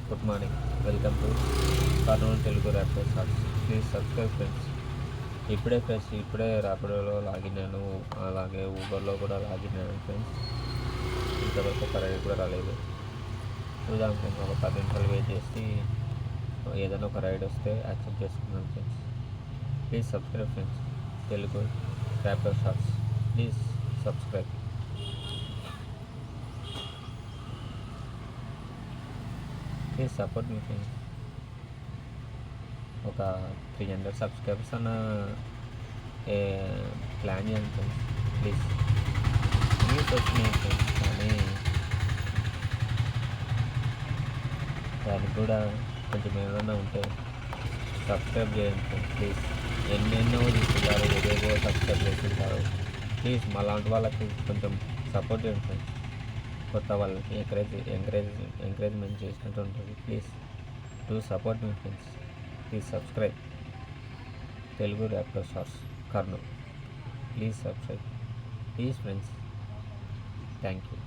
Good morning. Welcome to Kurnool Telugu rapper shorts. Please subscribe friends. ఇప్పుడే ర్యాపిడోలో login అయ్యాను, అలాగే ఊబర్లో కూడా లాగిన్ అయ్యాను ఫ్రెండ్స్. ఇంతవరకు ఒక రైడ్ కూడా రాలేదు. చూద్దాం ఫ్రెండ్స్, ఒక 10 నిమిషాలు వెయిట్ చేసి ఏదైనా ఒక రైడ్ వస్తే యాక్సెప్ట్ చేసుకుందాం friends. Please subscribe friends. Telugu rapper shorts. Please subscribe. Please support మీ ఫ్రెండ్స్. ఒక 300 సబ్స్క్రైబర్స్ అన్న ప్లాన్ చేయండి ఫ్రెండ్స్. ప్లీజ్. వ్యూస్ వచ్చినాయి ఫ్రెండ్స్, కానీ దానికి కూడా కొంచెం ఏమైనా ఉంటే సబ్స్క్రైబ్ చేయండి ఫ్రెండ్స్. ప్లీజ్. ఎన్నెన్నో తీసుకుంటారు, ఏదేదో సబ్స్క్రైబ్ చేస్తుంటారు. ప్లీజ్ మాలాంటి వాళ్ళకి కొంచెం సపోర్ట్ చేయండి ఫ్రెండ్స్. కొత్త వాళ్ళకి ఎంకరేజ్మెంట్ చేసినట్టు ఉంటుంది. ప్లీజ్ డూ సపోర్ట్ మీ friends. Please subscribe Telugu rapper shorts Kurnool. Please subscribe please friends. Thank you.